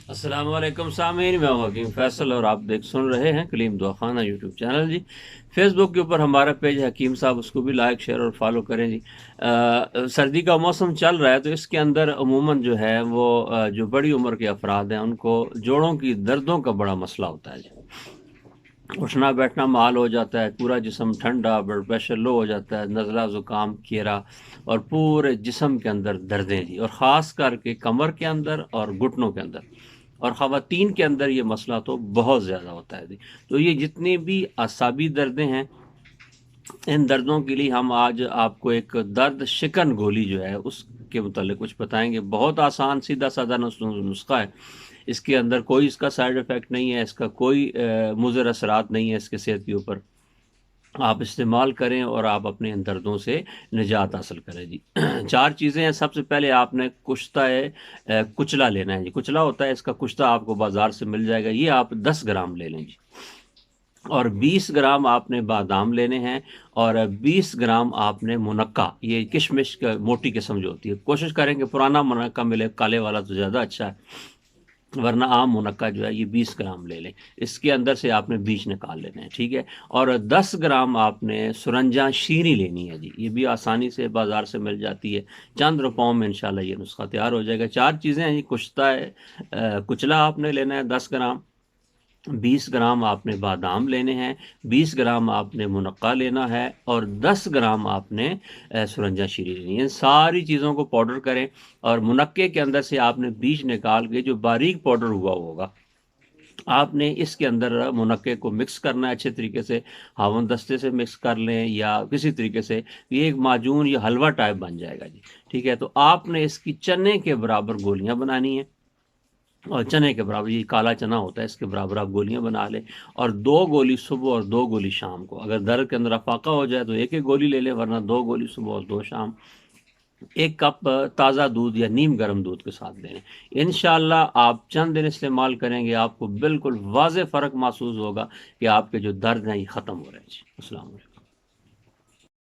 السلام علیکم سامعین، میں ہوں حکیم فیصل اور آپ سن رہے ہیں کلیم دعا خانہ یوٹیوب چینل جی۔ فیس بک کے اوپر ہمارا پیج ہے حکیم صاحب، اس کو بھی لائک شیئر اور فالو کریں جی۔ سردی کا موسم چل رہا ہے تو اس کے اندر عموماً جو ہے وہ جو بڑی عمر کے افراد ہیں ان کو جوڑوں کی دردوں کا بڑا مسئلہ ہوتا ہے جی۔ اٹھنا بیٹھنا محال ہو جاتا ہے، پورا جسم ٹھنڈا، بلڈ پریشر لو ہو جاتا ہے، نزلہ زکام کھیرا اور پورے جسم کے اندر دردیں جی، اور خاص کر کے کمر کے اندر اور گھٹنوں کے اندر، اور خواتین کے اندر یہ مسئلہ تو بہت زیادہ ہوتا ہے جی۔ تو یہ جتنی بھی اعصابی دردیں ہیں، ان دردوں کے لیے ہم آج آپ کو ایک درد شکن گولی جو ہے اس کے متعلق کچھ بتائیں گے۔ بہت آسان سیدھا سادہ نسخہ ہے، اس کے اندر کوئی اس کا سائیڈ افیکٹ نہیں ہے، اس کا کوئی مضر اثرات نہیں ہے اس کے صحت کے اوپر۔ آپ استعمال کریں اور آپ اپنے ان دردوں سے نجات حاصل کریں جی۔ چار چیزیں ہیں۔ سب سے پہلے آپ نے کشتہ کچلا لینا ہے جی۔ کچلا ہوتا ہے، اس کا کشتہ آپ کو بازار سے مل جائے گا، یہ آپ 10 گرام لے لیں جی۔ اور 20 گرام آپ نے بادام لینے ہیں، اور 20 گرام آپ نے منقع، یہ کشمش کا موٹی قسم جو ہوتی ہے، کوشش کریں کہ پرانا منقع ملے، کالے والا تو زیادہ اچھا ہے، ورنہ عام منقع جو ہے یہ 20 گرام لے لیں۔ اس کے اندر سے آپ نے بیج نکال لینا ہے، ٹھیک ہے۔ اور 10 گرام آپ نے سرنجاں شیریں لینی ہے جی، یہ بھی آسانی سے بازار سے مل جاتی ہے، چند روپاؤں میں انشاءاللہ یہ نسخہ تیار ہو جائے گا۔ چار چیزیں ہیں جی، کشتہ کچلا آپ نے لینا ہے 10 گرام، 20 گرام آپ نے بادام لینے ہیں، 20 گرام آپ نے منقع لینا ہے، اور 10 گرام آپ نے سرنجہ شیری لینی ہے۔ ان ساری چیزوں کو پاؤڈر کریں، اور منقع کے اندر سے آپ نے بیج نکال کے جو باریک پاؤڈر ہوا ہوگا، آپ نے اس کے اندر منقع کو مکس کرنا ہے اچھے طریقے سے، ہاون دستے سے مکس کر لیں یا کسی طریقے سے، یہ ایک معجون یا حلوہ ٹائپ بن جائے گا جی، ٹھیک ہے۔ تو آپ نے اس کی چنے کے برابر گولیاں بنانی ہیں، اور چنے کے برابر، یہ کالا چنا ہوتا ہے، اس کے برابر آپ گولیاں بنا لیں، اور 2 گولی صبح اور 2 گولی شام کو۔ اگر درد کے اندر افاقہ ہو جائے تو ایک ایک گولی لے لیں، ورنہ 2 گولی صبح اور 2 شام، 1 کپ تازہ دودھ یا نیم گرم دودھ کے ساتھ لیں۔ انشاءاللہ آپ چند دن استعمال کریں گے، آپ کو بالکل واضح فرق محسوس ہوگا کہ آپ کے جو درد ہیں یہ ختم ہو رہے ہیں جی۔ السلام علیکم۔